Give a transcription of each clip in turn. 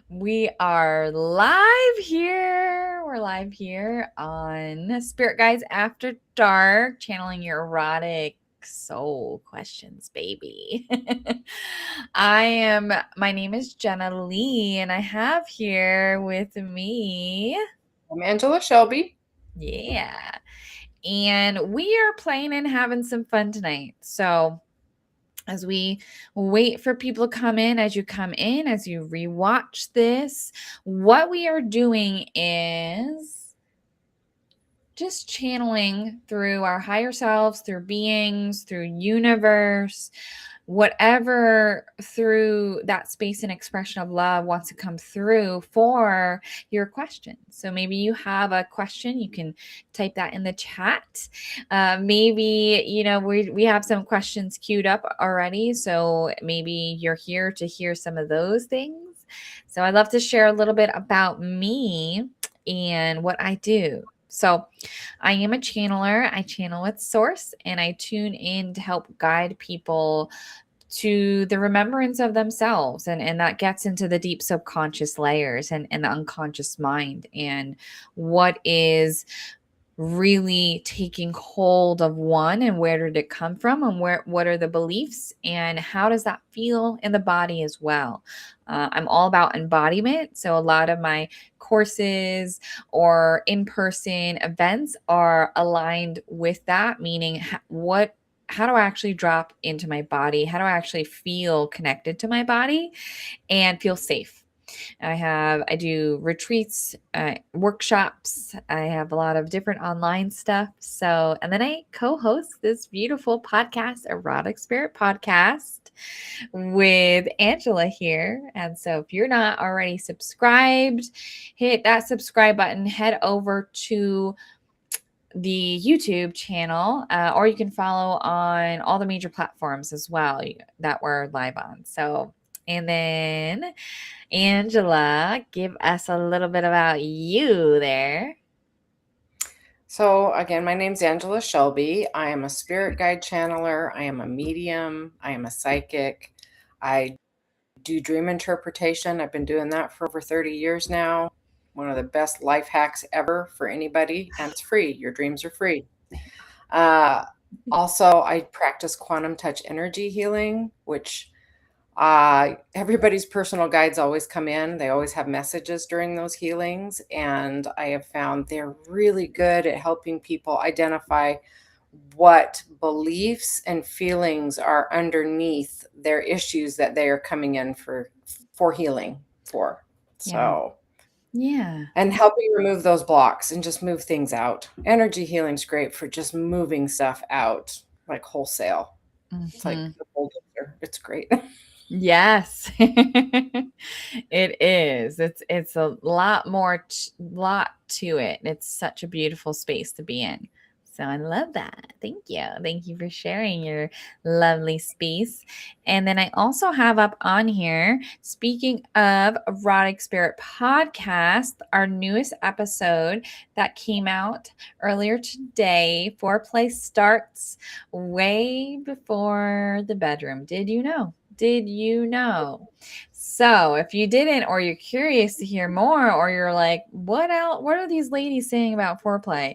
We are live here. We're live here on Spirit Guides After Dark, channeling your erotic soul questions, baby. My name is Jenna Lee, and I have here with me, I'm Angela Shelby. yeah, and we are playing and having some fun tonight. So, as we wait for people to come in, as you come in, as you rewatch this, what we are doing is just channeling through our higher selves, through beings, through universe, whatever through that space and expression of love wants to come through for your question. So maybe you have a question, you can type that in the chat. Maybe, we have some questions queued up already. So maybe you're here to hear some of those things. So I'd love to share a little bit about me and what I do. So, I am a channeler. I channel with Source and I tune in to help guide people to the remembrance of themselves. And that gets into the deep subconscious layers and the unconscious mind and what is really taking hold of one, and where did it come from, and what are the beliefs, and how does that feel in the body as well. I'm all about embodiment, so a lot of my courses or in-person events are aligned with that, meaning how do I actually drop into my body? How do I actually feel connected to my body and feel safe? I do retreats, workshops. I have a lot of different online stuff. So, and then I co-host this beautiful podcast, Erotic Spirit Podcast, with Angela here. And so, if you're not already subscribed, hit that subscribe button. Head over to the YouTube channel, or you can follow on all the major platforms as well that we're live on. So, and then Angela, give us a little bit about you there. So, again, my name's Angela Shelby. I am a spirit guide channeler. I am a medium. I am a psychic. I do dream interpretation. I've been doing that for over 30 years now. One of the best life hacks ever for anybody, and it's free. Your dreams are free. Uh, Also, I practice quantum touch energy healing, which everybody's personal guides always come in. They always have messages during those healings. And I have found they're really good at helping people identify what beliefs and feelings are underneath their issues that they are coming in for healing for. Yeah. So, Yeah. and helping remove those blocks and just move things out. Energy healing's great for just moving stuff out like wholesale. It's like Mhm. the bulldozer. It's great. Yes. It is. It's a lot more lot to it. It's such a beautiful space to be in. So I love that. Thank you. Thank you for sharing your lovely space. And then I also have up on here, speaking of Erotic Spirit Podcast, our newest episode that came out earlier today. Foreplay starts way before the bedroom. Did you know? Did you know? So, if you didn't, or you're curious to hear more, or you're like, what else? What are these ladies saying about foreplay?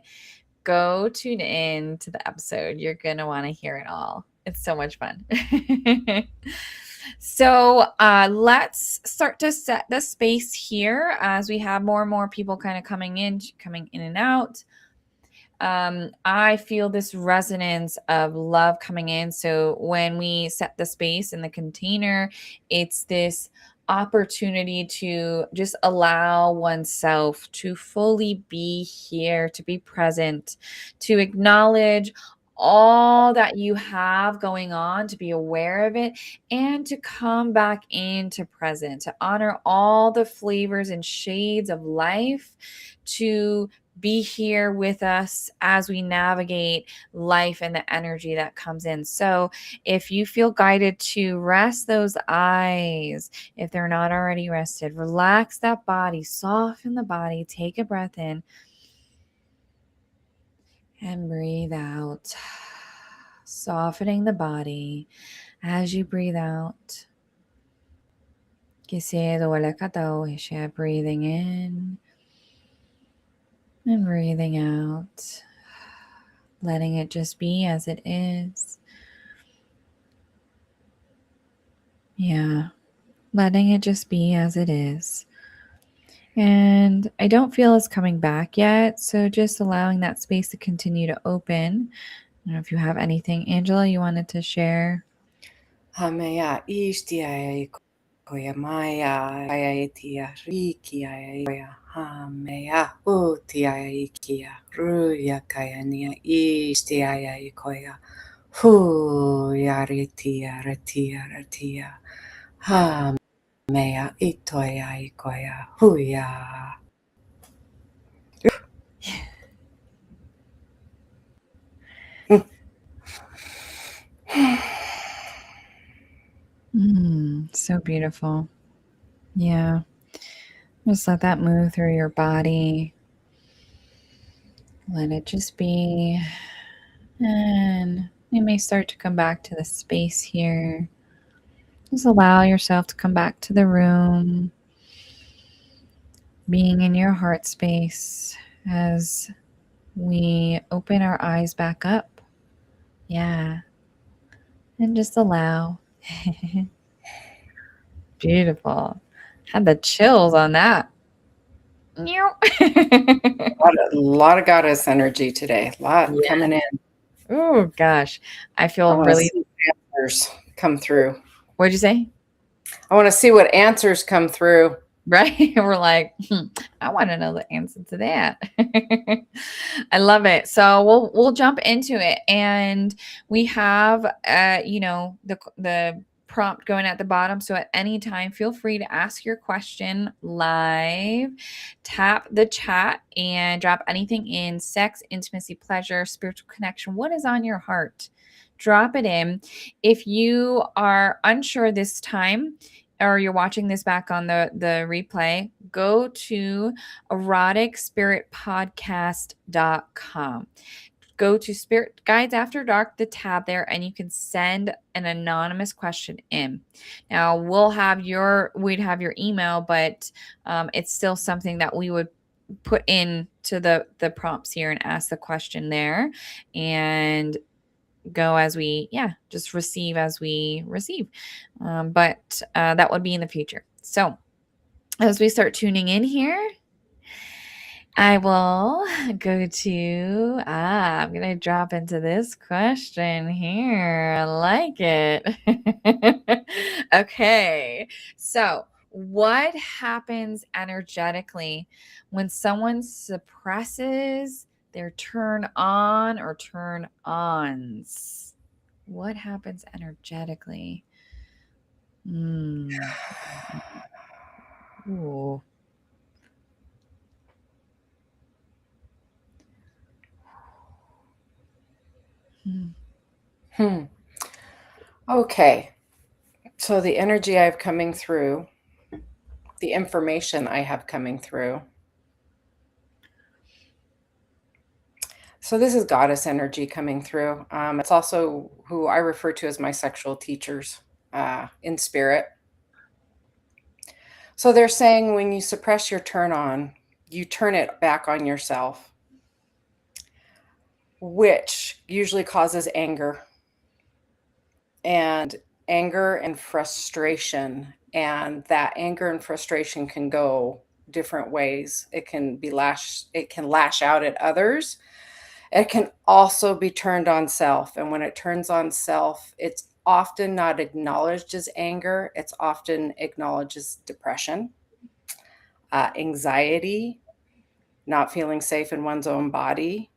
Go tune in to the episode. You're going to want to hear it all. It's so much fun. So, let's start to set the space here as we have more and more people kind of coming in and out. I feel this resonance of love coming in. So when we set the space in the container, it's this opportunity to just allow oneself to fully be here, to be present, to acknowledge all that you have going on, to be aware of it, and to come back into present, to honor all the flavors and shades of life, to be here with us as we navigate life and the energy that comes in. So, if you feel guided to rest those eyes, if they're not already rested, relax that body, soften the body, take a breath in and breathe out. Softening the body as you breathe out. Breathing in and breathing out. Letting it just be as it is. Yeah, letting it just be as it is. And I don't feel it's coming back yet, so just allowing that space to continue to open. I don't know if you have anything, Angela, you wanted to share. Hameya ishtia koya maya ayatia rikia koya hameya utia ikia ruya kaya nia ishtia koya hu yaritia ratia hameya itoya koya huya. So beautiful. Yeah. Just let that move through your body. Let it just be. And you may start to come back to the space here. Just allow yourself to come back to the room, being in your heart space as we open our eyes back up. Yeah. And just allow. Beautiful. Had the chills on that. A lot of goddess energy today. A lot coming in. Oh gosh, I feel I want to really. see answers come through. What'd you say? I want to see what answers come through. Right? We're like, I want to know the answer to that. I love it. So we'll jump into it, and we have the prompt going at the bottom. So at any time, feel free to ask your question live. Tap the chat and drop anything in: sex, intimacy, pleasure, spiritual connection. What is on your heart? Drop it in. If you are unsure this time, or you're watching this back on the replay, go to eroticspiritpodcast.com. Go to Spirit Guides After Dark, the tab there, and you can send an anonymous question in. Now we'd have your email, but it's still something that we would put into the prompts here and ask the question there, and go as we just receive as we receive, but that would be in the future. So as we start tuning in here, I will go to I'm gonna drop into this question here. I like it. Okay, so what happens energetically when someone suppresses their turn on or turn ons? What happens energetically? Ooh. Okay. So the energy I have coming through, the information I have coming through. So this is goddess energy coming through. It's also who I refer to as my sexual teachers in spirit. So they're saying when you suppress your turn on, you turn it back on yourself, which usually causes anger. And anger and frustration. And that anger and frustration can go different ways. It can lash out at others. It can also be turned on self. And when it turns on self, it's often not acknowledged as anger. It's often acknowledged as depression, anxiety, not feeling safe in one's own body.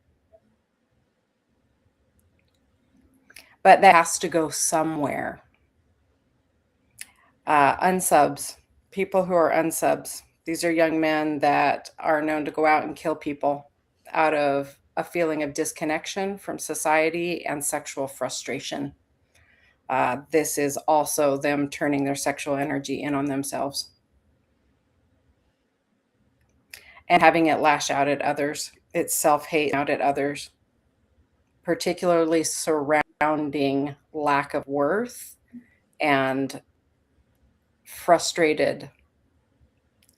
But that has to go somewhere. Unsubs, people who are unsubs. These are young men that are known to go out and kill people out of a feeling of disconnection from society and sexual frustration. This is also them turning their sexual energy in on themselves and having it lash out at others. It's self-hate out at others, particularly surrounding lack of worth and frustrated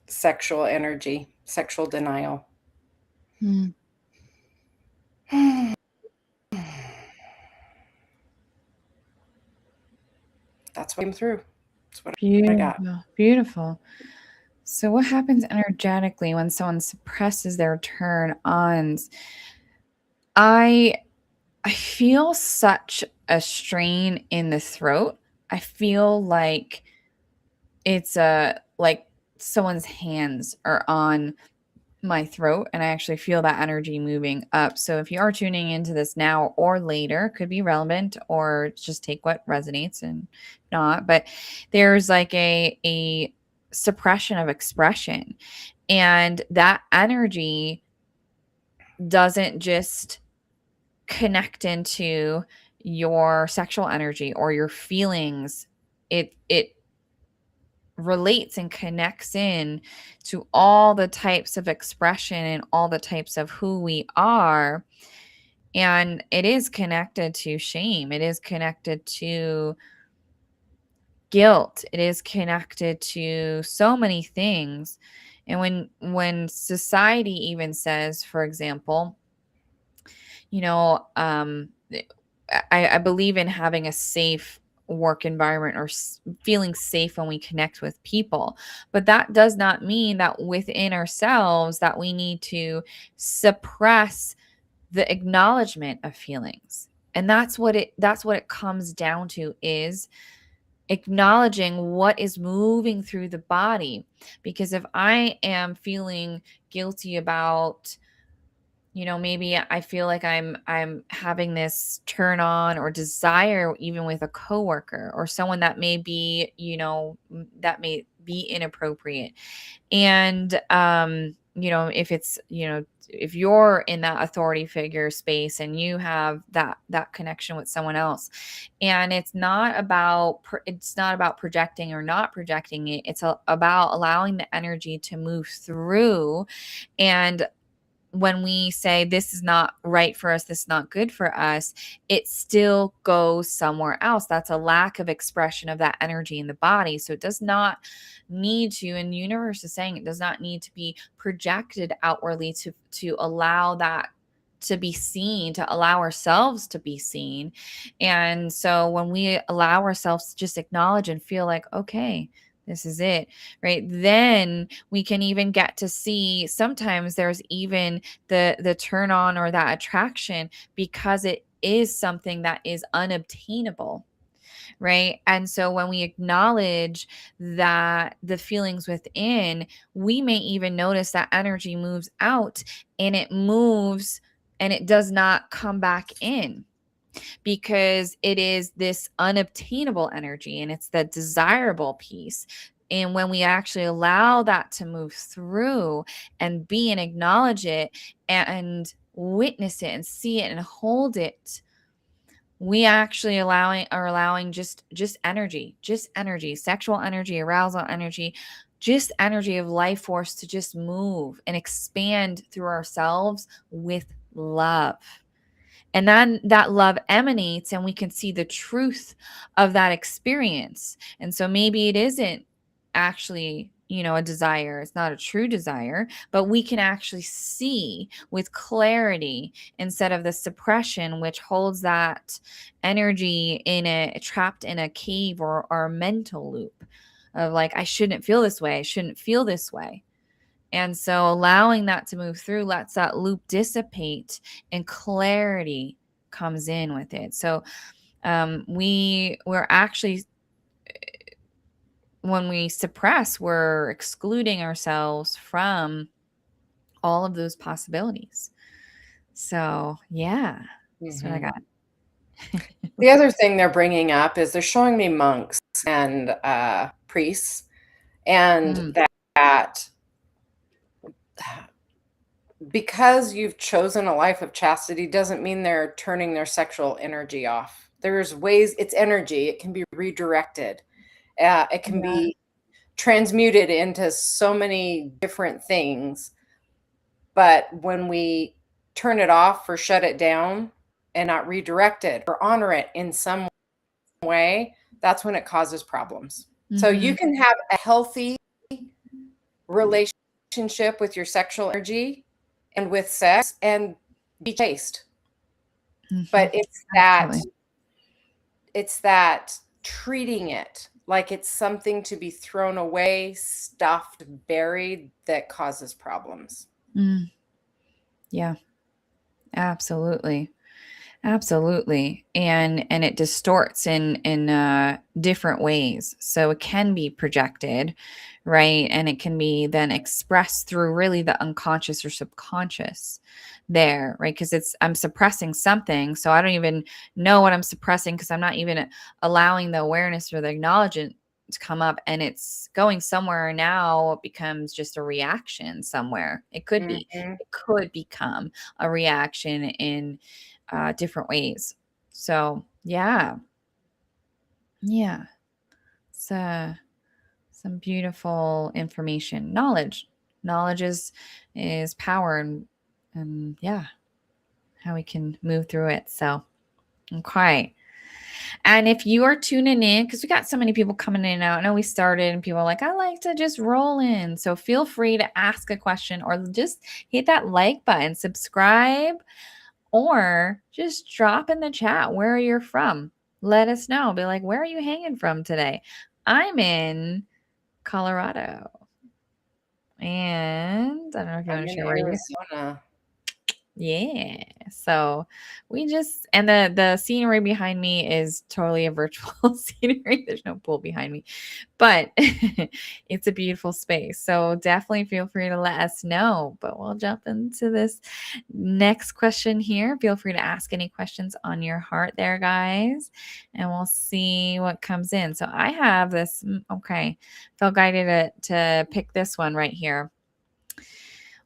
sexual energy, sexual denial. That's what came through. That's what I got. Beautiful. So what happens energetically when someone suppresses their turn ons? I feel such a strain in the throat. I feel like it's like someone's hands are on my throat, and I actually feel that energy moving up. So if you are tuning into this now or later, could be relevant, or just take what resonates and not. But there's like a suppression of expression, and that energy doesn't just connect into your sexual energy or your feelings. It relates and connects in to all the types of expression and all the types of who we are. And it is connected to shame. It is connected to guilt. It is connected to so many things. And when society even says, for example, I believe in having a safe work environment, or feeling safe when we connect with people. But that does not mean that within ourselves that we need to suppress the acknowledgement of feelings. And that's what it comes down to, is acknowledging what is moving through the body. Because if I am feeling guilty about, maybe I feel like I'm having this turn on or desire, even with a coworker or someone that may be, that may be inappropriate. And, if it's, if you're in that authority figure space and you have that connection with someone else, and it's not about projecting or not projecting it. It's about allowing the energy to move through. And when we say this is not right for us, this is not good for us, it still goes somewhere else. That's a lack of expression of that energy in the body. So it does not need to, and the universe is saying it does not need to be projected outwardly to allow that to be seen, to allow ourselves to be seen. And so when we allow ourselves to just acknowledge and feel like, okay, this is it, right? Then we can even get to see, sometimes there's even the turn on or that attraction because it is something that is unobtainable, right? And so when we acknowledge that the feelings within, we may even notice that energy moves out, and it moves and it does not come back in, because it is this unobtainable energy and it's the desirable piece. And when we actually allow that to move through and be and acknowledge it and witness it and see it and hold it, we actually are allowing just energy, sexual energy, arousal energy, just energy of life force to just move and expand through ourselves with love. And then that love emanates and we can see the truth of that experience. And so maybe it isn't actually, a desire. It's not a true desire, but we can actually see with clarity instead of the suppression, which holds that energy trapped in a cave or a mental loop of like, I shouldn't feel this way. I shouldn't feel this way. And so allowing that to move through lets that loop dissipate and clarity comes in with it. So we're actually, when we suppress, we're excluding ourselves from all of those possibilities. So yeah, that's what I got. The other thing they're bringing up is they're showing me monks and priests, and that because you've chosen a life of chastity doesn't mean they're turning their sexual energy off. There's ways, it's energy. It can be redirected. It can be transmuted into so many different things. But when we turn it off or shut it down and not redirect it or honor it in some way, that's when it causes problems. So you can have a healthy relationship with your sexual energy and with sex and be chaste. But it's that treating it like it's something to be thrown away, stuffed, buried that causes problems. Yeah, absolutely. Absolutely. And it distorts in different ways. So it can be projected, right? And it can be then expressed through really the unconscious or subconscious there, right? Because I'm suppressing something. So I don't even know what I'm suppressing because I'm not even allowing the awareness or the acknowledgement to come up, and it's going somewhere. Now it becomes just a reaction somewhere. It could be, it could become a reaction in different ways. So yeah. It's some beautiful information. Knowledge is power, and yeah, how we can move through it. So okay. And if you are tuning in, because we got so many people coming in and out. I know we started and people are like, I like to just roll in. So feel free to ask a question or just hit that like button, subscribe, or just drop in the chat where you're from. Let us know. Be like, where are you hanging from today? I'm in Colorado. And I don't know if you want to share where you are. Arizona. Yeah. So we just, and the scenery behind me is totally a virtual scenery. There's no pool behind me, but it's a beautiful space. So definitely feel free to let us know. But we'll jump into this next question here. Feel free to ask any questions on your heart there, guys, and we'll see what comes in. So I have this. Okay. Felt guided to pick this one right here.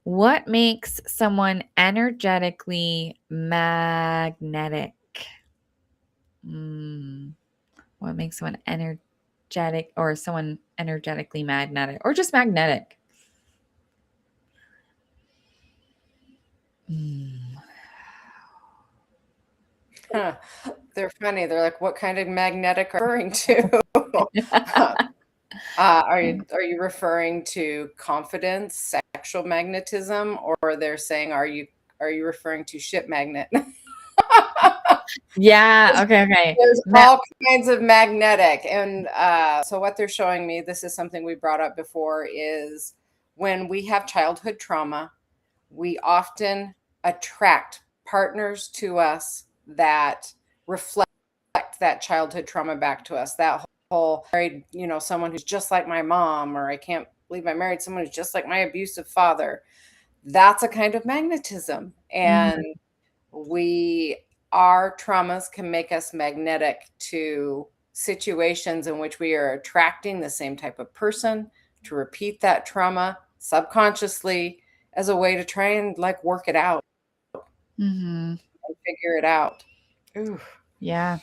What makes someone energetically magnetic? What makes someone energetic, or someone energetically magnetic, or just magnetic? They're funny. They're like, what kind of magnetic are you referring to? Are you referring to confidence, sexual magnetism, or they're saying, are you referring to ship magnet? Yeah. Okay. There's all kinds of magnetic. And so what they're showing me, this is something we brought up before, is when we have childhood trauma, we often attract partners to us that reflect that childhood trauma back to us. That whole married, someone who's just like my mom, or I can't believe I married someone who's just like my abusive father. That's a kind of magnetism. And our traumas can make us magnetic to situations in which we are attracting the same type of person to repeat that trauma subconsciously as a way to try and work it out and figure it out. Ooh. Yeah.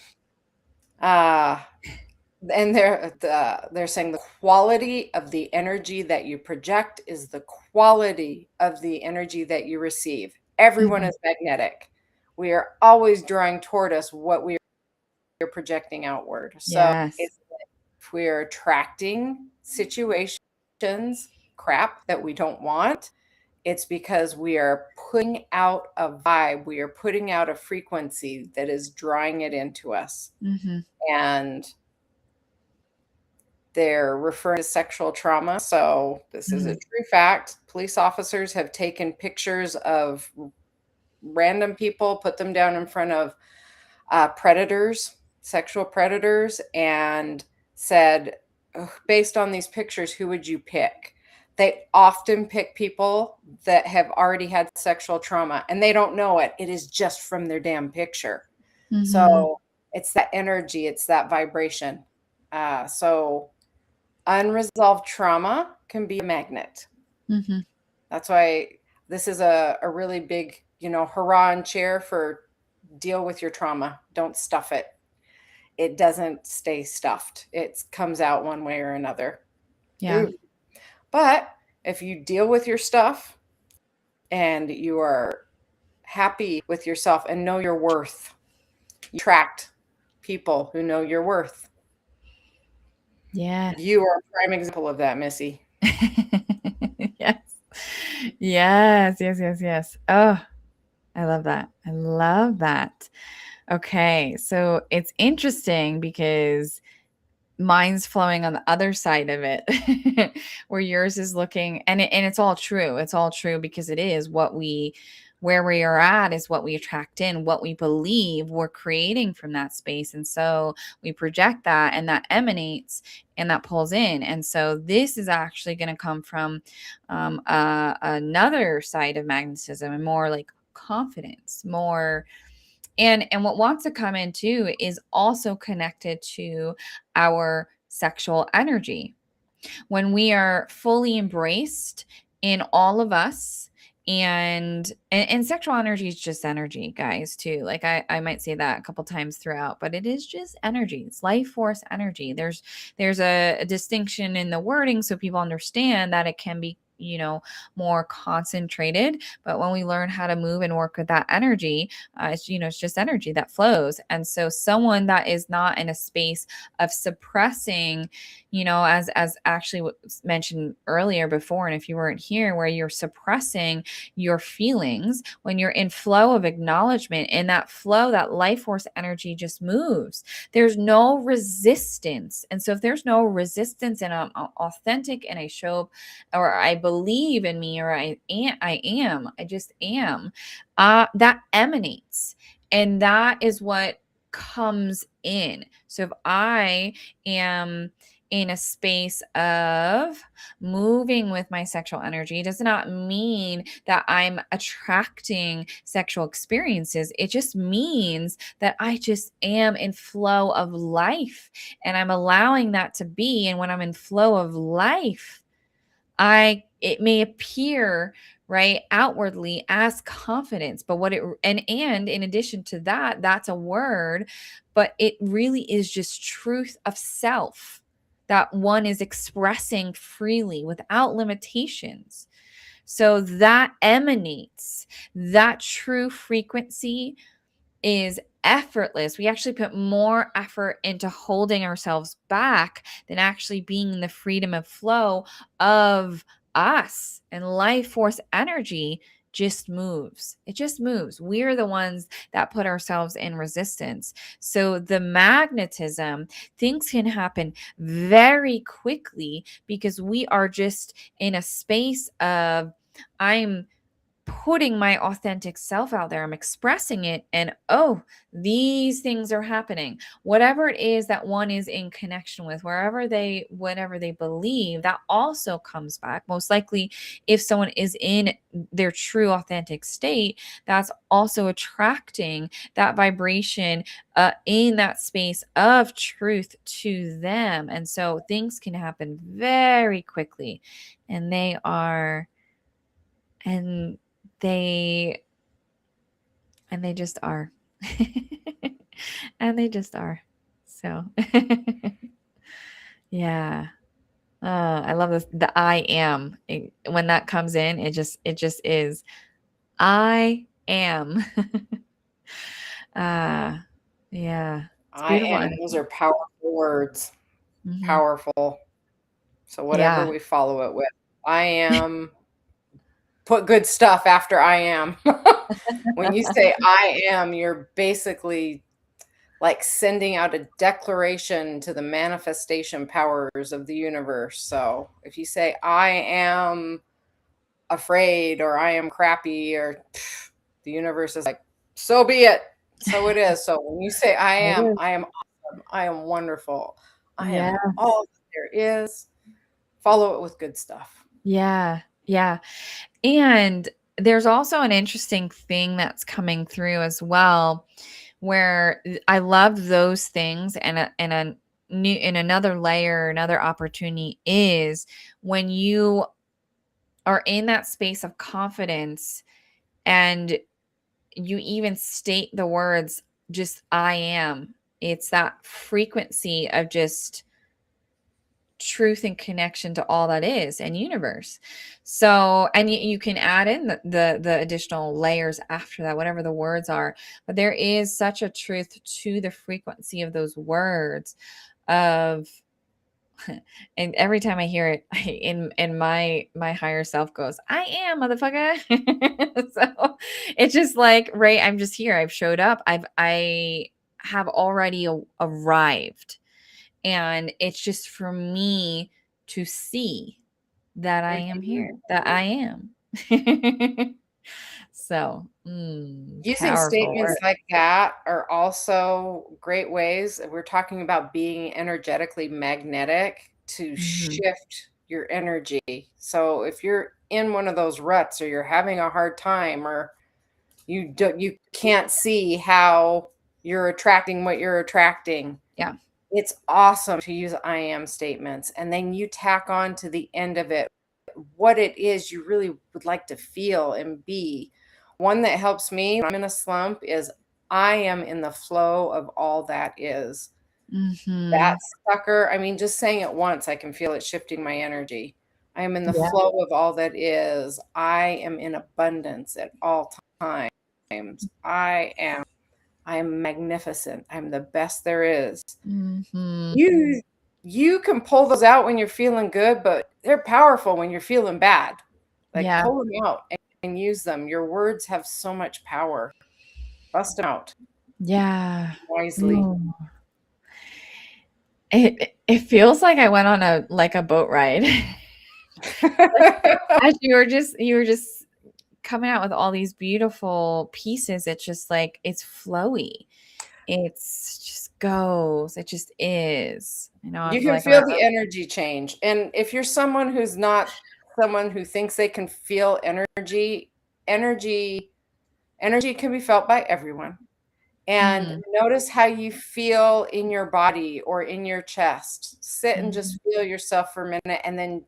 And they're saying the quality of the energy that you project is the quality of the energy that you receive. Everyone is magnetic. We are always drawing toward us what we are projecting outward. So if we're attracting situations, crap that we don't want, it's because we are putting out a vibe. We are putting out a frequency that is drawing it into us. And they're referring to sexual trauma. So this is a true fact. Police officers have taken pictures of random people, put them down in front of predators, sexual predators, and said, based on these pictures, who would you pick? They often pick people that have already had sexual trauma, and they don't know it. It is just from their damn picture. So it's that energy, it's that vibration. So unresolved trauma can be a magnet. That's why this is a really big, hurrah and cheer for deal with your trauma. Don't stuff it. It doesn't stay stuffed. It comes out one way or another. Yeah. Ooh. But if you deal with your stuff and you are happy with yourself and know your worth, you attract people who know your worth. Yes. You are a prime example of that, Missy. Yes. Yes, yes, yes, yes. Oh, I love that. I love that. Okay, so it's interesting because mine's flowing on the other side of it where yours is looking, and it's all true. It's all true because it is where we are at is what we attract in, what we believe we're creating from that space. And so we project that, and that emanates, and that pulls in. And so this is actually going to come from another side of magnetism, and more like confidence, more. And what wants to come in too is also connected to our sexual energy. When we are fully embraced in all of us, and sexual energy is just energy, guys, too. Like I might say that a couple times throughout, but it is just energy. It's life force energy. There's a distinction in the wording so people understand that it can be, more concentrated. But when we learn how to move and work with that energy, it's just energy that flows. And so someone that is not in a space of suppressing, as actually was mentioned earlier before, and if you weren't here, where you're suppressing your feelings, when you're in flow of acknowledgement, in that flow, that life force energy just moves. There's no resistance. And so if there's no resistance, and I'm authentic, and I show up, or I believe in me, or I just am, that emanates. And that is what comes in. So if I am in a space of moving with my sexual energy, does not mean that I'm attracting sexual experiences. It just means that I just am in flow of life, and I'm allowing that to be. And when I'm in flow of life, it may appear right outwardly as confidence, but and in addition to that, that's a word, but it really is just truth of self that one is expressing freely without limitations. So that emanates, that true frequency is effortless. We actually put more effort into holding ourselves back than actually being in the freedom of flow of us. And life force energy just moves. It just moves. We're the ones that put ourselves in resistance. So the magnetism, things can happen very quickly because we are just in a space of, I'm putting my authentic self out there. I'm expressing it, and these things are happening. Whatever it is that one is in connection with, whatever they believe, that also comes back. Most likely, if someone is in their true authentic state, that's also attracting that vibration in that space of truth to them. And so things can happen very quickly, and they are, and they and they just are. And they just are. So yeah. I love this, the I am. When that comes in, it just is. I am. uh yeah. It's I beautiful am. energy. Those are powerful words. Mhm. Powerful. So whatever Yeah. we follow it with. I am. Put good stuff after I am. When you say I am, you're basically like sending out a declaration to the manifestation powers of the universe. So if you say I am afraid, or I am crappy, or the universe is like, so be it. So it is. So when you say It is. I am awesome, I am wonderful, I Yeah. am all that there is, follow it with good stuff. Yeah. Yeah. And there's also an interesting thing that's coming through as well, where I love those things, in another layer, another opportunity is when you are in that space of confidence, and you even state the words, just I am. It's that frequency of just truth and connection to all that is and universe. So, and you can add in the additional layers after that, whatever the words are, but there is such a truth to the frequency of those words of And every time I hear it, in my higher self goes, I am, motherfucker. So it's just like, right, I'm just here. I've showed up. I have already arrived. And it's just for me to see that I am here, that I am. So, Using powerful statements work. like that are also great ways. We're talking about being energetically magnetic to Mhm. shift your energy. So if you're in one of those ruts or you're having a hard time or you can't see how you're attracting what you're attracting, Yeah. it's awesome to use I am statements. And then you tack on to the end of it what it is you really would like to feel and be. One that helps me when I'm in a slump is I am in the flow of all that is. That Mhm. sucker, I mean, just saying it once, I can feel it shifting my energy. I am in the Yeah. flow of all that is. I am in abundance at all times. I am magnificent. I'm the best there is. Mhm. You can pull those out when you're feeling good, but they're powerful when you're feeling bad. Like Yeah. pull them out and use them. Your words have so much power. Bust them out Yeah. wisely. Ooh. It feels like I went on a boat ride. Like, as you were just coming out with all these beautiful pieces, it's just like it's flowy. It's just goes. It just is. I You feel can like I'm at feel the energy change. And if you're someone who's not someone who thinks they can feel energy energy can be felt by everyone. And Mhm. notice how you feel in your body or in your chest. Sit and Mhm. just feel yourself for a minute and then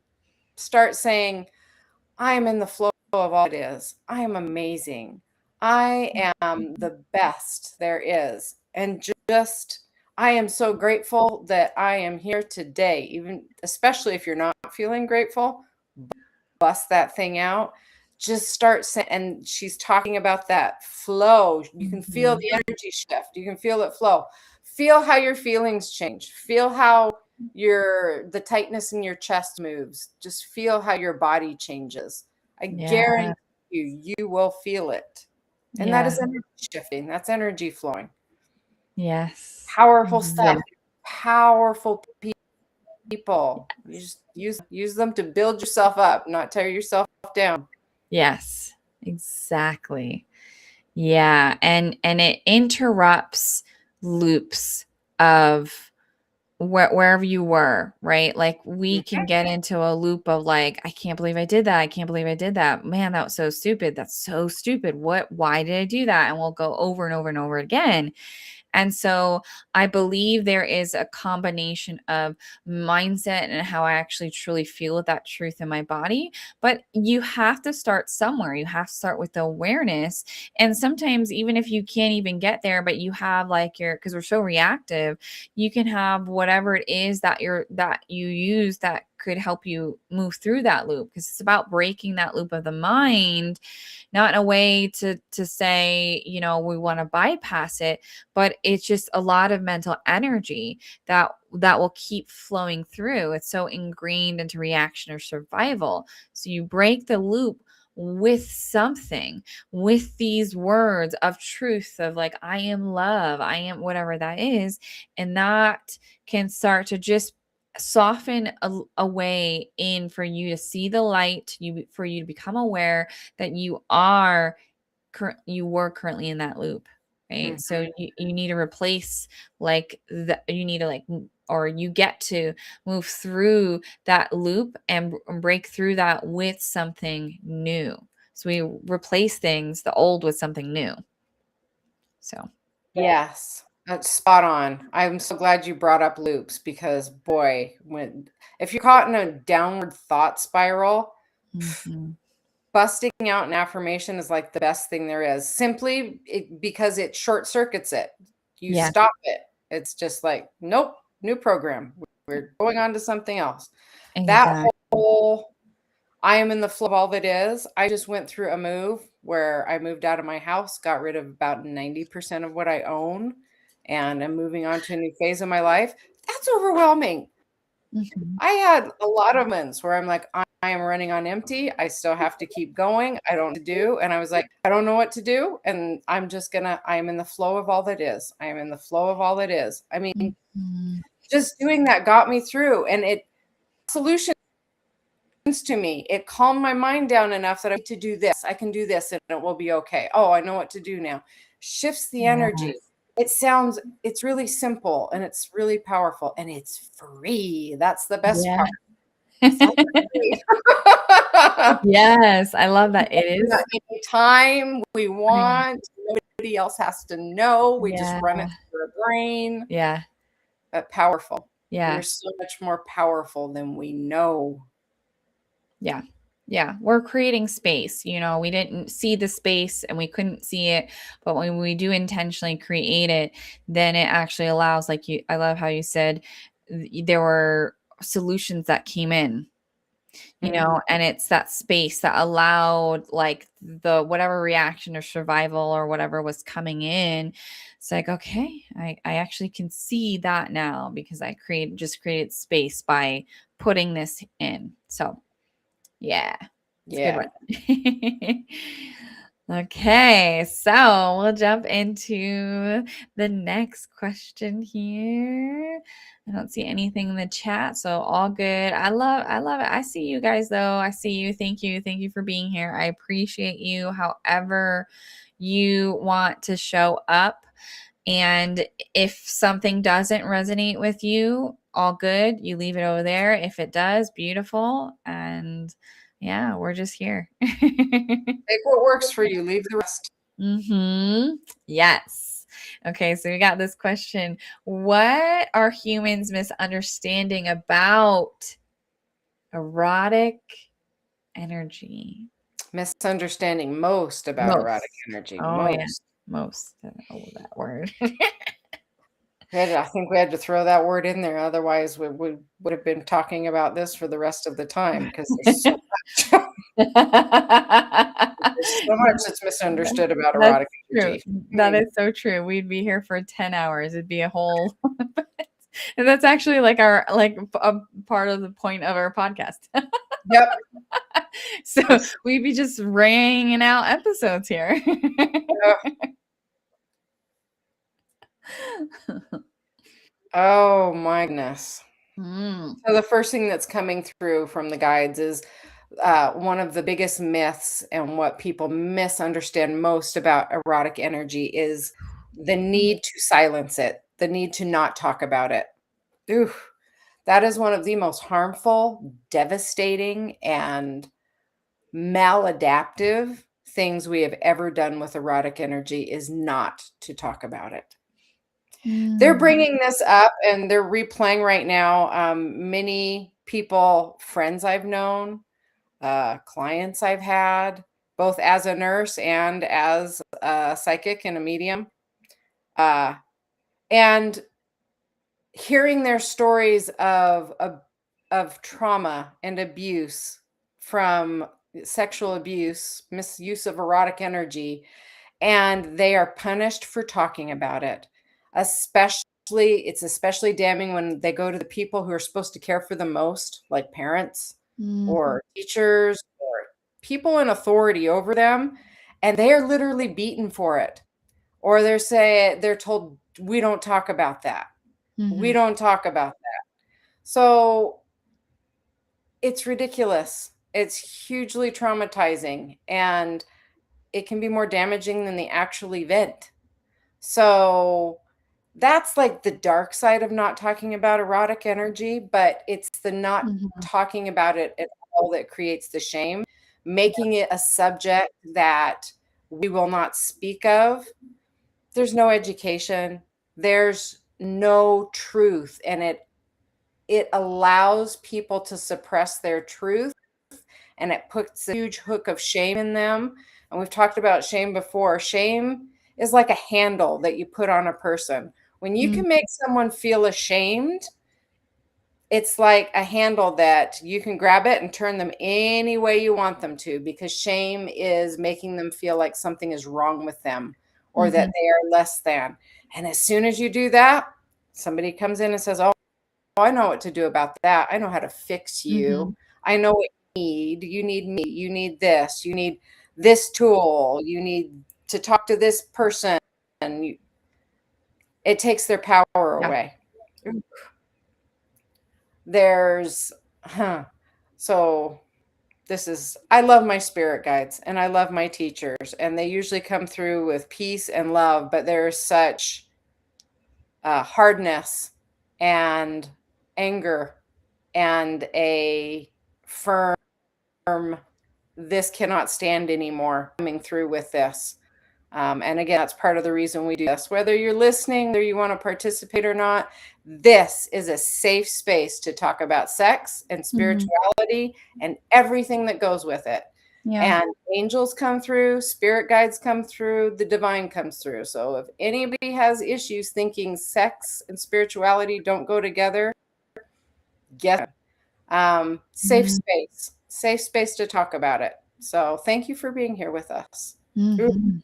start saying, I am in the flow of all it is. I am amazing. I am the best there is. And just, I am so grateful that I am here today, even especially if you're not feeling grateful, bust that thing out. Just start saying, and she's talking about that flow. You can feel Mhm. the energy shift. You can feel it flow. Feel how your feelings change. Feel how the tightness in your chest moves. Just feel how your body changes. I Yeah. guarantee you will feel it. And that Yeah. is energy shifting. That's energy flowing. Yes. Powerful stuff. Exactly. Powerful people. You just use them to build yourself up, not tear yourself down. Yes. Exactly. Yeah, and it interrupts loops of wherever you were, right? Like we can get into a loop of like, I can't believe I did that. I can't believe I did that. Man, that was so stupid. That's so stupid. Why did I do that? And we'll go over and over and over again. And so I believe there is a combination of mindset and how I actually truly feel with that truth in my body. But you have to start somewhere. You have to start with the awareness. And sometimes, even if you can't even get there, but you have like because we're so reactive, you can have whatever it is that you use that could help you move through that loop, because it's about breaking that loop of the mind, not in a way to say, we want to bypass it, but it's just a lot of mental energy that will keep flowing through. It's so ingrained into reaction or survival. So you break the loop with something, with these words of truth of like, I am love, I am whatever that is. And that can start to just soften a way in for you to see the light, for you to become aware that you were currently in that loop, right? So Mhm. you need to replace like you need to or you get to move through that loop and break through that with something new. So we replace things, the old, with something new. So Yes, that's spot on. I'm so glad you brought up loops because boy, if you're caught in a downward thought spiral, mhm. busting out an affirmation is like the best thing there is. Simply because it short circuits it. You Yeah, stop it. It's just like, nope, new program. We're going on to something else. That exactly. whole I am in the flow of all that is. I just went through a move where I moved out of my house, got rid of about 90% of what I own, and I'm moving on to a new phase of my life. That's overwhelming. Mhm. I had a lot of moments where I'm like, I am running on empty. I still have to keep going. I don't know what to do. And I was like, I don't know what to do. And I'm in the flow of all that is. I am in the flow of all that is. I mean, Mhm. just doing that got me through, and it solutions to me. It calmed my mind down enough that I need to do this. I can do this and it will be okay. Oh, I know what to do now. Shifts the energy. Yes. It's really simple and it's really powerful and it's free. That's the best Yeah. part. It's all free. Yes, I love that. It is. Anytime we Free. want, nobody else has to know. We just Yeah. run it through our brain. Yeah. But powerful. Yeah. We're so much more powerful than we know. Yeah. Yeah. We're creating space. We didn't see the space and we couldn't see it. But when we do intentionally create it, then it actually allows, I love how you said there were solutions that came in, and it's that space that allowed like the whatever reaction or survival or whatever was coming in. It's like, okay, I actually can see that now because I created space by putting this in. So yeah, it's a good Yeah. one. Okay, so we'll jump into the next question here. I don't see anything in the chat, so all good. I love it. I see you guys though. I see you. Thank you. Thank you for being here. I appreciate you however you want to show up. And if something doesn't resonate with you, all good. You leave it over there. If it does, beautiful. And yeah, we're just here. Take what works for you, leave the rest. Yes. Okay, so we got this question. What are humans misunderstanding about erotic energy? Misunderstanding most about erotic Most. energy. Oh, yeah. Most. Most. Oh, that word. I think we had to throw that word in there. Otherwise, we would have been talking about this for the rest of the time because there's so much, there's so much that's misunderstood about That's erotic true. energy. That is so true. We'd be here for 10 hours. It'd be a whole and that's actually like a part of the point of our podcast. Yep. So we'd be just ringing out episodes here. Oh my goodness. Mm. So the first thing that's coming through from the guides is one of the biggest myths and what people misunderstand most about erotic energy is the need to silence it, the need to not talk about it. Ooh, that is one of the most harmful, devastating, and maladaptive things we have ever done with erotic energy is not to talk about it. They're Mm. bringing this up and they're replaying right now. Many people, friends I've known, clients I've had, both as a nurse and as a psychic and a medium, uh, and hearing their stories of trauma and abuse from sexual abuse, misuse of erotic energy, and they are punished for talking about it. It's especially damning when they go to the people who are supposed to care for them most, like parents Mm. or teachers or people in authority over them, and they are literally beaten for it. Or they're told, we don't talk about that. We Mhm. don't talk about that. So it's ridiculous. It's hugely traumatizing and it can be more damaging than the actual event. So that's like the dark side of not talking about erotic energy, but it's the not Mhm. talking about it at all that creates the shame, making it a subject that we will not speak of. There's no education, there's no truth, and it allows people to suppress their truth, and it puts a huge hook of shame in them. And we've talked about shame before. Shame is like a handle that you put on a person. When you Mm. can make someone feel ashamed, it's like a handle that you can grab it and turn them any way you want them to, because shame is making them feel like something is wrong with them or that Mhm. they are less than. And as soon as you do that, somebody comes in and says, "Oh, I know what to do about that. I know how to fix you. Mm-hmm. I know what you need. You need me. You need this. You need this tool. You need to talk to this person. It takes their power Yeah. away. There's, so I love my spirit guides and I love my teachers, and they usually come through with peace and love, but there's such hardness and anger and a firm, this cannot stand anymore coming through with this. And again, that's part of the reason we do this. Whether you're listening, whether you want to participate or not, this is a safe space to talk about sex and spirituality and everything that goes with it. Yeah. And angels come through, spirit guides come through, the divine comes through. So if anybody has issues thinking sex and spirituality don't go together, get safe space to talk about it. So thank you for being here with us. Mm-hmm.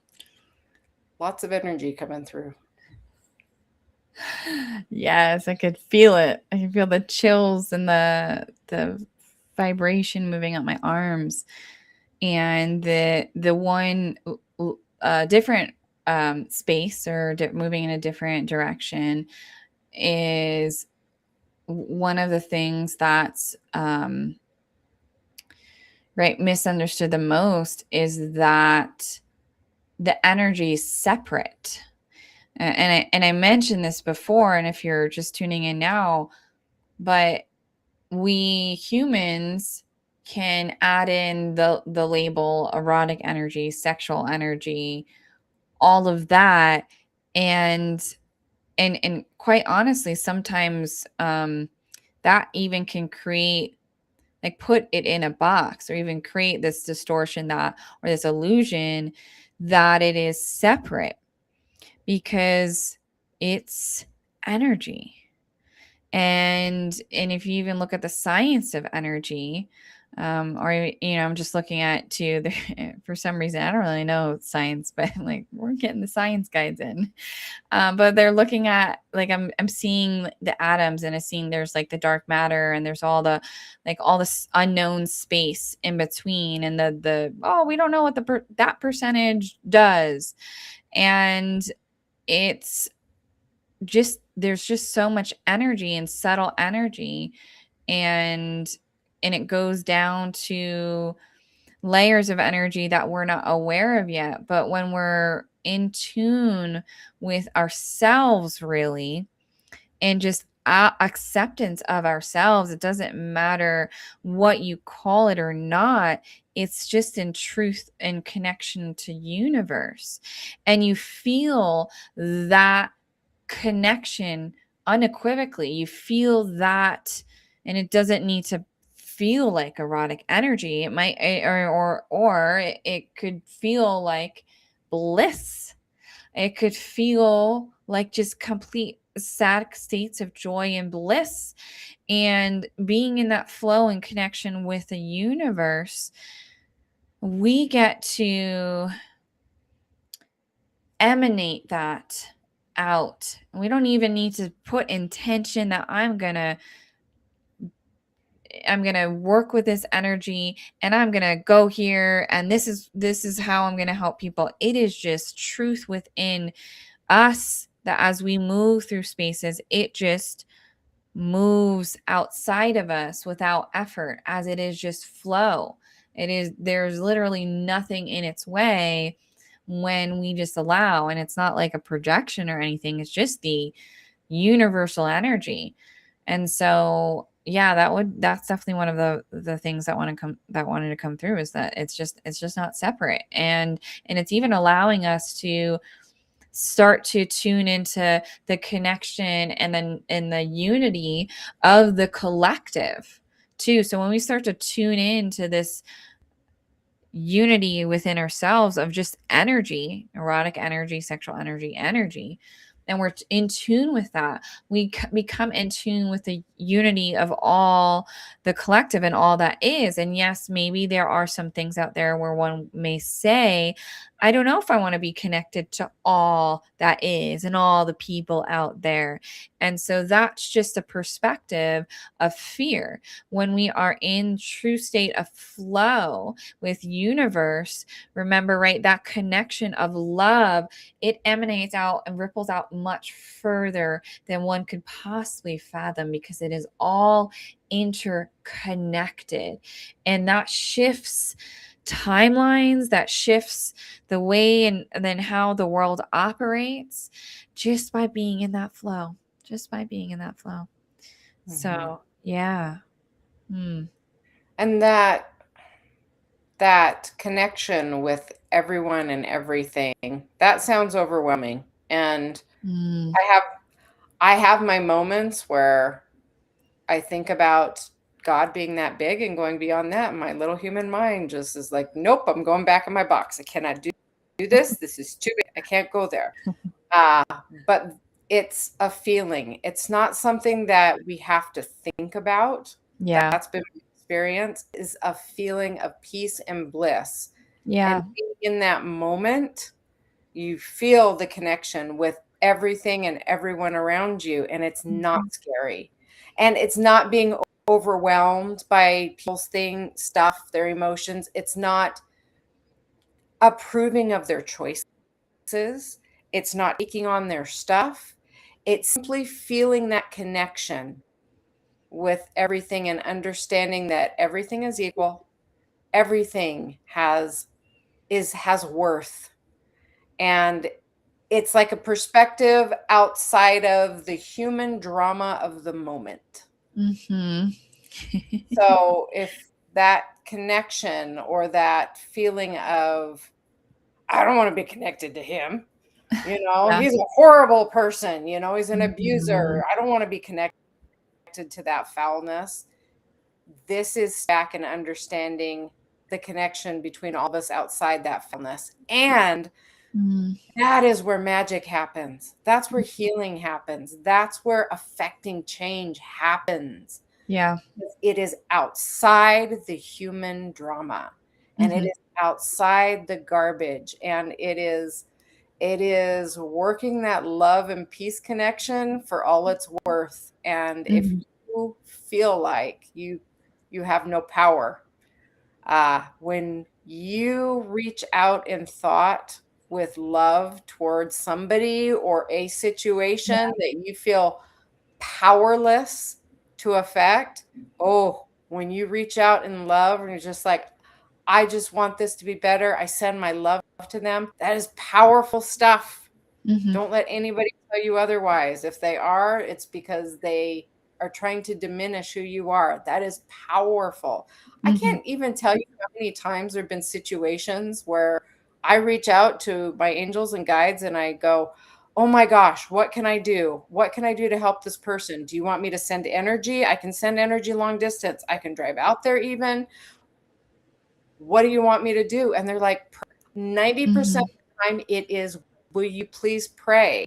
Lots of energy coming through. Yes, I could feel it. I can feel the chills and the vibration moving up my arms, and the one different space or moving in a different direction is one of the things that's right misunderstood the most, is that the energy is separate. And I mentioned this before, and if you're just tuning in now, but we humans can add in the label erotic energy, sexual energy, all of that, and quite honestly, sometimes that even can create, like, put it in a box, or even create this distortion that, or this illusion that it is separate, because it's energy. And if you even look at the science of energy, or I'm just looking at for some reason, I don't really know science, but like, we're getting the science guides in. But they're looking at, like, I'm seeing the atoms, and I'm seeing there's like the dark matter, and there's all this unknown space in between, and we don't know what that percentage does. And it's just, there's just so much energy and subtle energy, and it goes down to layers of energy that we're not aware of yet. But when we're in tune with ourselves, really, and just acceptance of ourselves, it doesn't matter what you call it or not. It's just in truth and connection to universe, and you feel that connection unequivocally. You feel that, and it doesn't need to feel like erotic energy. It might, or it could feel like bliss. It could feel like just complete ecstatic states of joy and bliss, and being in that flow and connection with the universe. We get to emanate that out. We don't even need to put intention that I'm going to work with this energy, and I'm going to go here, and this is how I'm going to help people. It is just truth within us, that as we move through spaces, it just moves outside of us without effort, as it is just flow. There's literally nothing in its way when we just allow. And it's not like a projection or anything. It's just the universal energy. And so, yeah, that's definitely one of the things that wanted to come through, is that it's just not separate. And it's even allowing us to start to tune into the connection and then in the unity of the collective too. So when we start to tune into this unity within ourselves of just energy, erotic energy, sexual energy, and we're in tune with that, we become in tune with the unity of all the collective and all that is. And yes, maybe there are some things out there where one may say, I don't know if I want to be connected to all that is and all the people out there. And so that's just a perspective of fear. When we are in true state of flow with universe, remember, right, that connection of love, it emanates out and ripples out much further than one could possibly fathom, because it is all interconnected. And that shifts timelines, that shifts the way and then how the world operates, just by being in that flow, just by being in that flow. So yeah. And that connection with everyone and everything, that sounds overwhelming. And I have my moments where I think about God being that big and going beyond that, and my little human mind just is like, nope, I'm going back in my box. I cannot do this. This is too big. I can't go there. But it's a feeling. It's not something that we have to think about. Yeah. That's been my experience, is a feeling of peace and bliss. Yeah. And being in that moment, you feel the connection with everything and everyone around you, and it's not scary. And it's not being overwhelmed by people's stuff, their emotions. It's not approving of their choices. It's not taking on their stuff. It's simply feeling that connection with everything and understanding that everything is equal. Everything has worth. And it's like a perspective outside of the human drama of the moment. So if that connection or that feeling of, I don't want to be connected to him, he's a horrible person, he's an abuser, I don't want to be connected to that foulness. This is back and understanding the connection between all of us outside that foulness. And that is where magic happens. That's where healing happens. That's where affecting change happens. Yeah. It is outside the human drama, and it is outside the garbage, and it is working that love and peace connection for all it's worth. And if you feel like you have no power, when you reach out in thought with love towards somebody or a situation that you feel powerless to affect, when you reach out in love and you're just like, I just want this to be better, I send my love to them, that is powerful stuff. Don't let anybody tell you otherwise. If they are, it's because they are trying to diminish who you are. That is powerful. I can't even tell you how many times there have been situations where I reach out to my angels and guides and I go, oh my gosh, what can I do? What can I do to help this person? Do you want me to send energy? I can send energy long distance. I can drive out there even. What do you want me to do? And they're like, 90% of the time it is, will you please pray?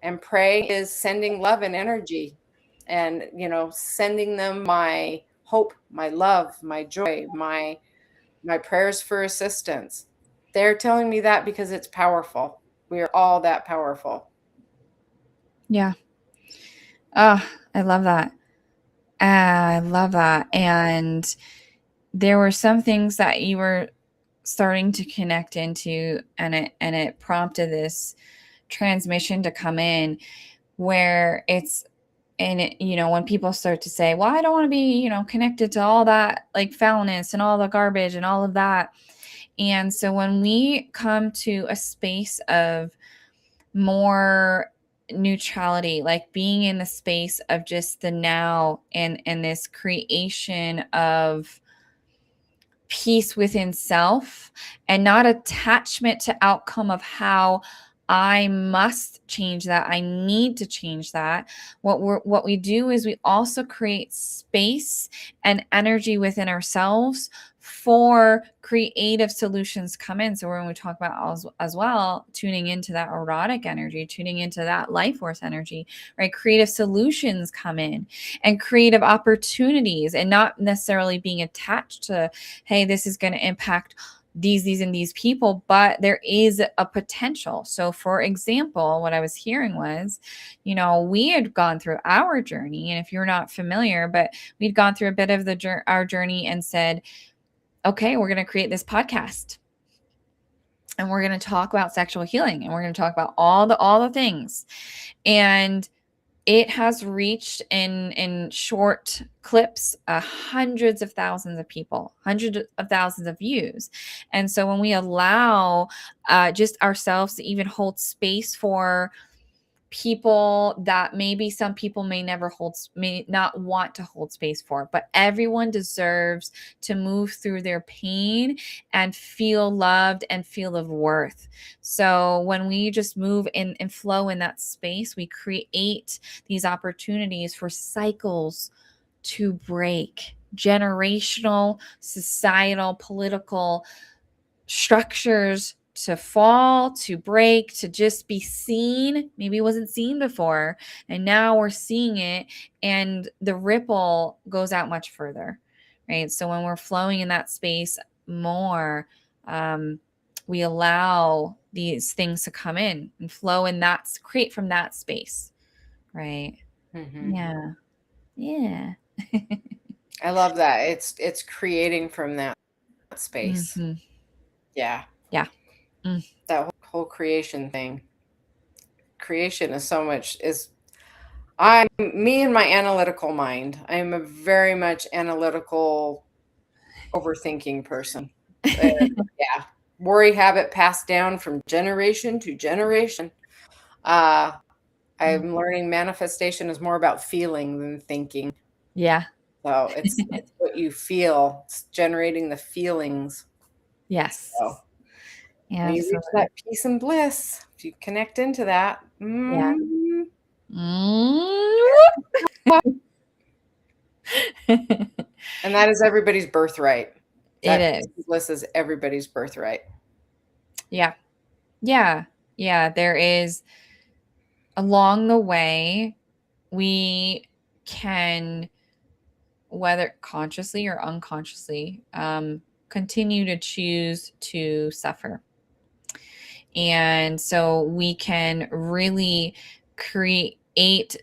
And pray is sending love and energy and, sending them my hope, my love, my joy, my prayers for assistance. They're telling me that because it's powerful. We are all that powerful. Yeah. Oh, I love that. I love that. And there were some things that you were starting to connect into, and it prompted this transmission to come in where it's, and it, when people start to say, well, I don't want to be, connected to all that like foulness and all the garbage and all of that. And so when we come to a space of more neutrality, like being in the space of just the now and this creation of peace within self and not attachment to outcome of how I must change that, I need to change that. What we do is we also create space and energy within ourselves for creative solutions come in. So when we talk about as well, tuning into that erotic energy, tuning into that life force energy, right? Creative solutions come in and creative opportunities, and not necessarily being attached to, hey, this is going to impact these and these people, but there is a potential. So for example, what I was hearing was, we had gone through our journey, and if you're not familiar, but we'd gone through a bit of our journey and said, okay, we're going to create this podcast, and we're going to talk about sexual healing, and we're going to talk about all the things. And it has reached in short clips, hundreds of thousands of people, hundreds of thousands of views. And so when we allow just ourselves to even hold space for people that maybe some people may not want to hold space for, but everyone deserves to move through their pain and feel loved and feel of worth. So when we just move in and flow in that space, we create these opportunities for cycles to break, generational, societal, political structures to fall, to break, to just be seen. Maybe it wasn't seen before, and now we're seeing it, and the ripple goes out much further, right? So when we're flowing in that space more, we allow these things to come in and flow, and that's create from that space, right? Yeah. I love that. It's creating from that space. Mm-hmm. Yeah. That whole creation thing. Creation is so much me and my analytical mind. I am a very much analytical, overthinking person. Yeah. Worry habit passed down from generation to generation. I'm learning manifestation is more about feeling than thinking. Yeah. So it's what you feel. It's generating the feelings. Yes. So Yeah. when you reach that peace and bliss, if you connect into that, Yeah. And that is everybody's birthright. It is. Bliss is everybody's birthright. Yeah. There is, along the way, we can, whether consciously or unconsciously, continue to choose to suffer. And so we can really create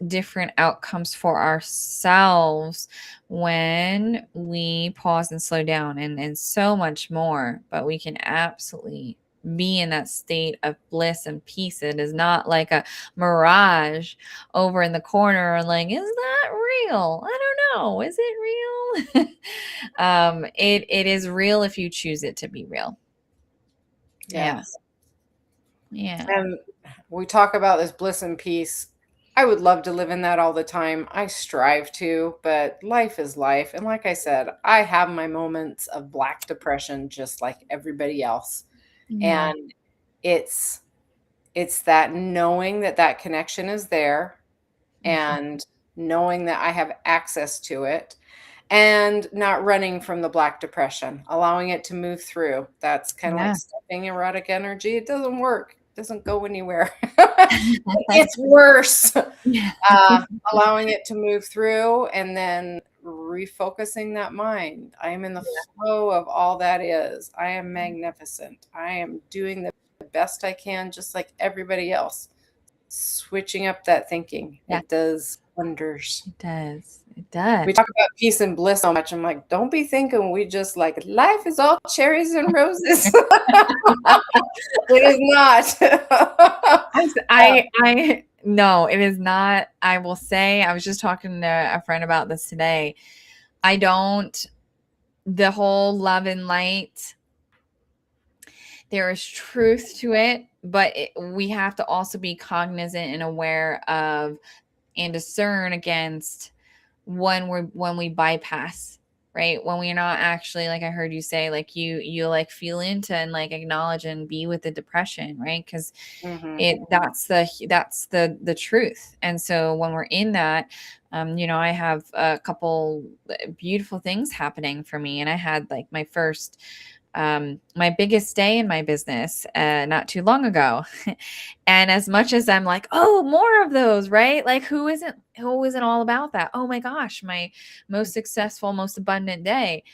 different outcomes for ourselves when we pause and slow down, and so much more. But we can absolutely be in that state of bliss and peace. It is not like a mirage over in the corner, like, is that real? I don't know. Is it real? It is real if you choose it to be real. Yeah. And we talk about this bliss and peace. I would love to live in that all the time. I strive to, but life is life. And like I said, I have my moments of black depression just like everybody else. Yeah. And it's that knowing that connection is there, and knowing that I have access to it, and not running from the black depression, allowing it to move through. That's kind of like stuffing erotic energy. It doesn't work. It doesn't go anywhere. It's worse. Allowing it to move through, and then refocusing that mind. I am in the flow of all that is. I am magnificent. I am doing the best I can, just like everybody else. Switching up that thinking. It does wonders. It does. It does. We talk about peace and bliss so much. I'm like, don't be thinking we just like life is all cherries and roses. It is not. No, it is not. I will say, I was just talking to a friend about this today. The whole love and light, there is truth to it, but we have to also be cognizant and aware of and discern against when we bypass right? When we're not actually, like I heard you say, like you like feel into and like acknowledge and be with the depression, right? Because that's the truth. And so when we're in that, I have a couple beautiful things happening for me, and I had like my first my biggest day in my business not too long ago. And as much as I'm like, oh, more of those, right? Like who isn't all about that? Oh my gosh, my most successful, most abundant day.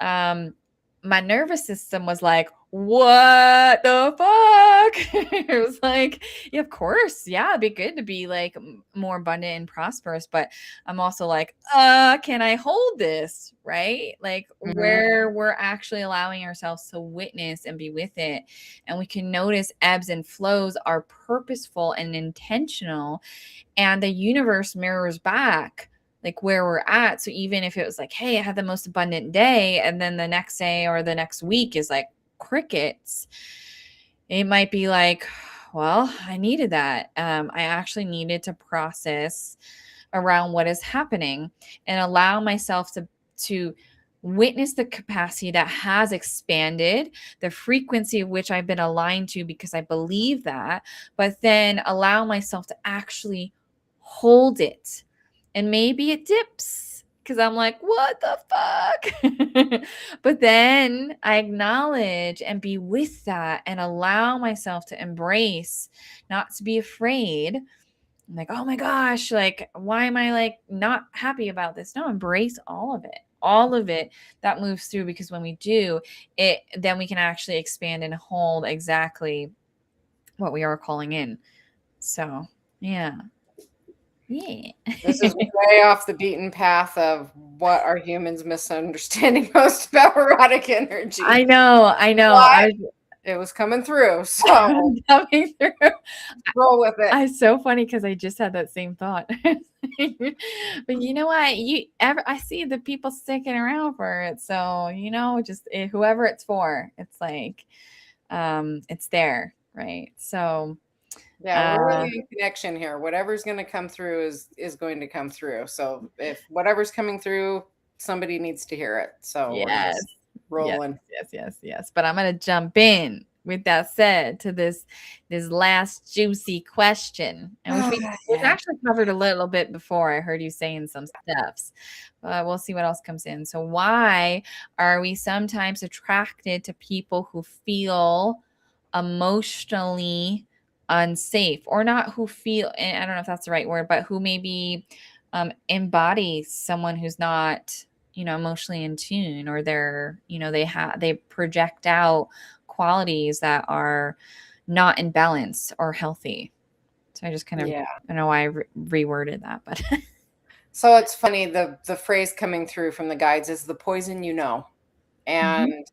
My nervous system was like, what the fuck? It was like, yeah, of course. Yeah, it'd be good to be like more abundant and prosperous. But I'm also like, can I hold this? Right? Like where we're actually allowing ourselves to witness and be with it. And we can notice ebbs and flows are purposeful and intentional. And the universe mirrors back like where we're at. So even if it was like, hey, I had the most abundant day, and then the next day or the next week is like crickets, it might be like, well, I needed that. I actually needed to process around what is happening and allow myself to witness the capacity that has expanded, the frequency of which I've been aligned to because I believe that, but then allow myself to actually hold it. And maybe it dips because I'm like, what the fuck? But then I acknowledge and be with that and allow myself to embrace, not to be afraid. I'm like, oh my gosh, like, why am I like not happy about this? No, embrace all of it. All of it that moves through, because when we do it, then we can actually expand and hold exactly what we are calling in. So, yeah. Yeah. This is way off the beaten path of what are humans misunderstanding most about erotic energy. I know. But it was coming through, so coming through. roll with it. It's so funny because I just had that same thought. But you know what? I see the people sticking around for it. So, just whoever it's for, it's like, it's there, right? So, Yeah, we're really in connection here. Whatever's going to come through is going to come through. So if whatever's coming through, somebody needs to hear it. So we're just rolling. Yes. But I'm gonna jump in with that said to this last juicy question, and which we've actually covered a little bit before. I heard you saying some stuffs, but we'll see what else comes in. So why are we sometimes attracted to people who feel emotionally unsafe, or not who feel, and I don't know if that's the right word, but who maybe embody someone who's not emotionally in tune, or they project out qualities that are not in balance or healthy. So I just kind of, I don't know why I reworded that, but so it's funny, the phrase coming through from the guides is the poison you know. And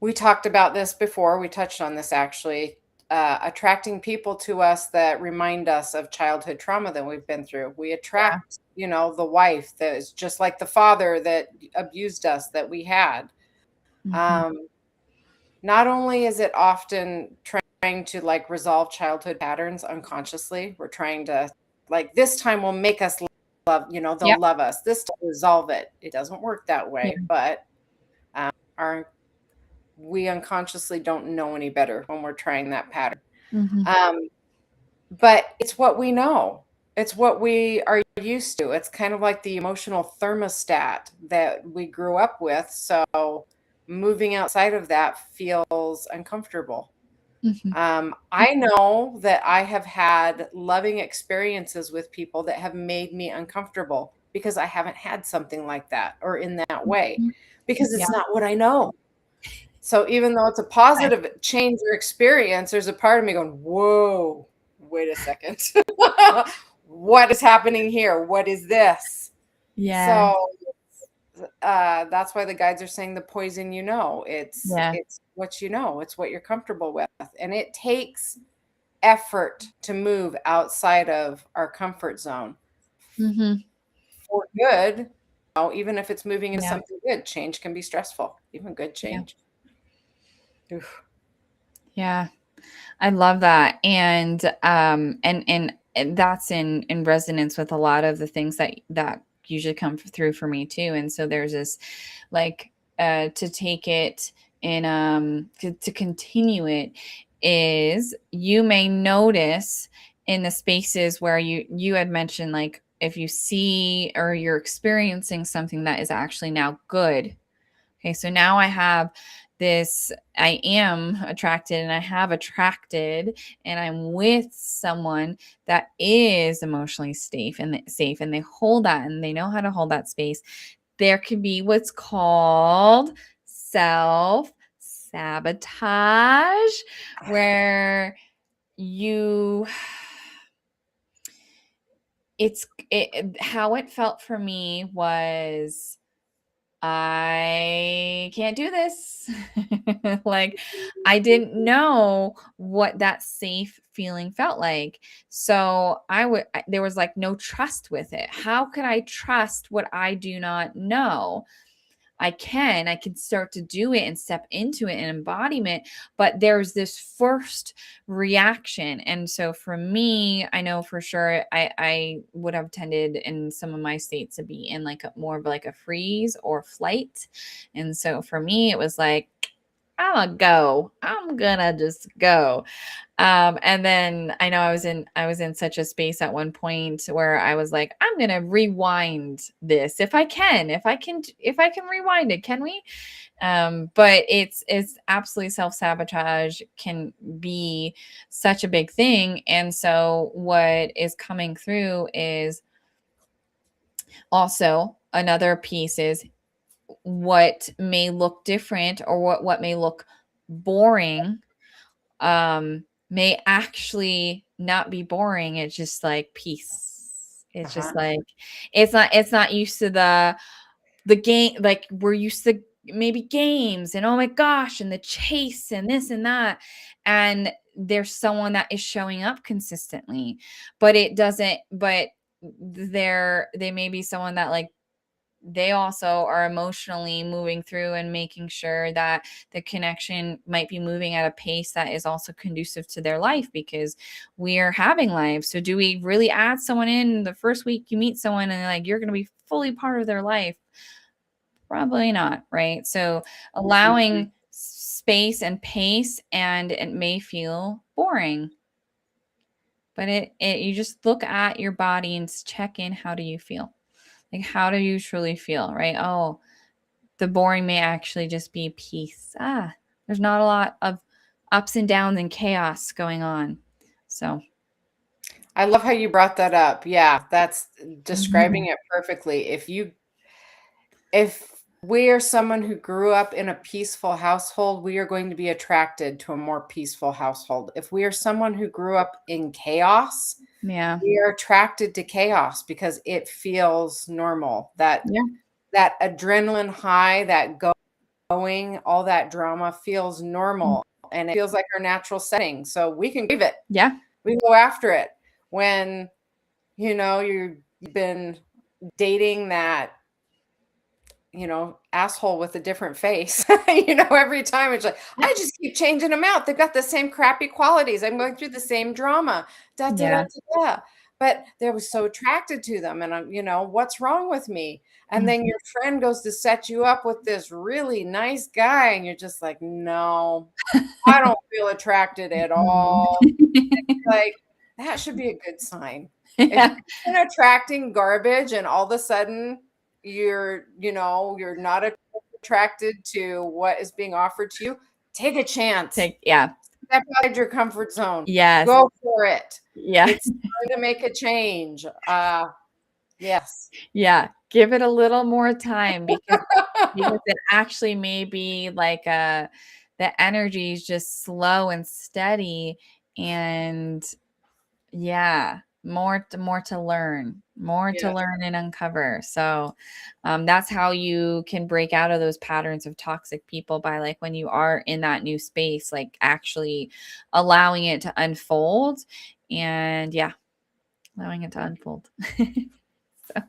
we talked about this before. We touched on this actually. Attracting people to us that remind us of childhood trauma that we've been through. We attract, the wife that is just like the father that abused us that we had. Not only is it often trying to like resolve childhood patterns unconsciously, we're trying to like, this time will make us love, they'll love us. This to resolve it. It doesn't work that way, but we unconsciously don't know any better when we're trying that pattern. But it's what we know. It's what we are used to. It's kind of like the emotional thermostat that we grew up with. So moving outside of that feels uncomfortable. I know that I have had loving experiences with people that have made me uncomfortable because I haven't had something like that or in that way, because it's not what I know. So even though it's a positive change or experience, there's a part of me going, whoa, wait a second. What is happening here? What is this? So that's why the guides are saying the poison you know. It's what you know. It's what you're comfortable with. And it takes effort to move outside of our comfort zone for good. Even if it's moving into something good, change can be stressful, even good change. Oof. Yeah, I love that. And that's in resonance with a lot of the things that usually come through for me too. And so there's this like to take it in to continue it is you may notice in the spaces where you had mentioned, like if you see or you're experiencing something that is actually now good. Okay, so now I have this, I am attracted and I have attracted and I'm with someone that is emotionally safe and they hold that and they know how to hold that space. There can be what's called self sabotage, where you how it felt for me was I can't do this. Like I didn't know what that safe feeling felt like. So there was like no trust with it. How could I trust what I do not know? I can start to do it and step into it in embodiment, but there's this first reaction. And so for me, I know for sure I would have tended in some of my states to be in like more of like a freeze or flight. And so for me, it was like, I'm gonna just go. And then I know I was in such a space at one point where I was like, I'm gonna rewind this if I can, if I can rewind it, can we? But it's absolutely self-sabotage can be such a big thing. And so what is coming through is also another piece is what may look different or what may look boring may actually not be boring. It's just like peace. It's just like it's not used to the game, like we're used to maybe games and oh my gosh and the chase and this and that, and there's someone that is showing up consistently, but it doesn't but they may be someone that like they also are emotionally moving through and making sure that the connection might be moving at a pace that is also conducive to their life, because we are having lives. So do we really add someone in the first week you meet someone and like you're going to be fully part of their life? Probably not, right? So allowing space and pace, and it may feel boring, but it you just look at your body and check in. How do you feel? Like, how do you truly feel, right? Oh, the boring may actually just be peace. There's not a lot of ups and downs and chaos going on. So I love how you brought that up. Yeah, that's describing it perfectly. If we are someone who grew up in a peaceful household, we are going to be attracted to a more peaceful household. If we are someone who grew up in chaos, yeah. we are attracted to chaos because it feels normal. That adrenaline high, that going, all that drama feels normal and it feels like our natural setting. So we can crave it. Yeah. We go after it. When, you've been dating that, asshole with a different face, every time it's like, I just keep changing them out. They've got the same crappy qualities. I'm going through the same drama. Da, da, da, da, da. But they were so attracted to them. And I'm, what's wrong with me? And then your friend goes to set you up with this really nice guy. And you're just like, no, I don't feel attracted at all. Like, that should be a good sign. If you've been attracting garbage and all of a sudden you're not attracted to what is being offered to you, take a chance. Step outside your comfort zone. Yes. Go for it. Yeah. It's time to make a change. Yes. Yeah. Give it a little more time because it actually may be like the energy is just slow and steady, and more to learn, to learn and uncover. So that's how you can break out of those patterns of toxic people, by like when you are in that new space, like actually allowing it to unfold, and allowing it to unfold. So,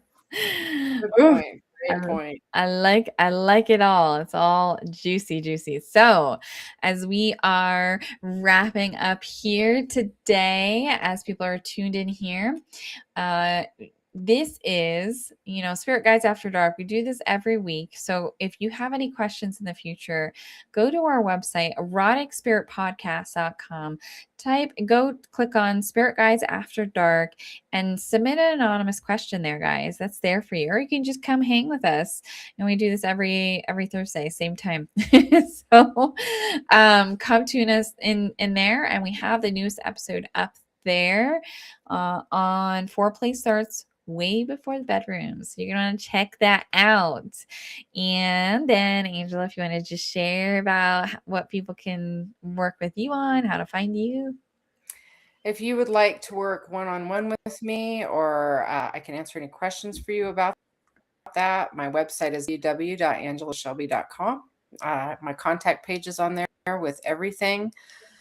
good point. Great point. I like it all. It's all juicy. So as we are wrapping up here today, as people are tuned in here, this is, Spirit Guides After Dark. We do this every week. So if you have any questions in the future, go to our website, eroticspiritpodcast.com. Go click on Spirit Guides After Dark and submit an anonymous question there, guys. That's there for you. Or you can just come hang with us. And we do this every Thursday, same time. So come tune us in there. And we have the newest episode up there on Foreplay Starts way before the bedroom. So you're going to check that out. And then, Angela, if you want to just share about what people can work with you on, how to find you. If you would like to work one-on-one with me, or I can answer any questions for you about that, my website is www.angelashelby.com. My contact page is on there with everything.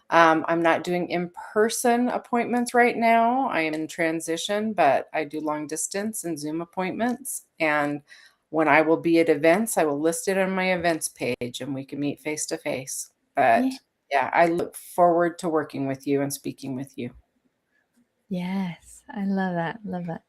I'm not doing in-person appointments right now. I am in transition, but I do long distance and Zoom appointments. And when I will be at events, I will list it on my events page and we can meet face to face. But yeah, I look forward to working with you and speaking with you. Yes, I love that. Love that.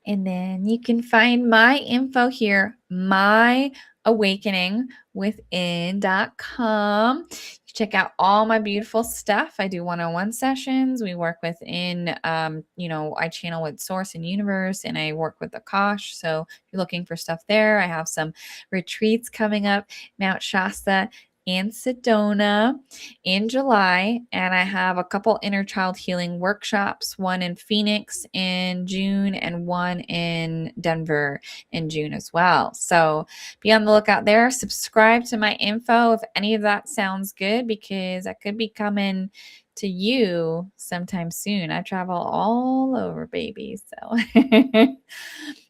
And then you can find my info here, myawakeningwithin.com. Check out all my beautiful stuff. I do one-on-one sessions. We work within, I channel with Source and Universe, and I work with Akashic. So if you're looking for stuff there, I have some retreats coming up, Mount Shasta and Sedona in July, and I have a couple inner child healing workshops, one in Phoenix in June and one in Denver in June as well. So be on the lookout there. Subscribe to my info if any of that sounds good, because I could be coming to you sometime soon. I travel all over, baby. So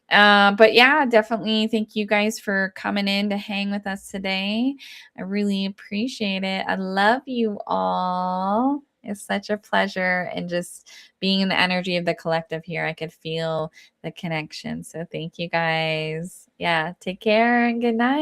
but yeah, definitely thank you guys for coming in to hang with us today. I really appreciate it. I love you all. It's such a pleasure. And just being in the energy of the collective here, I could feel the connection. So thank you guys. Yeah, take care and good night.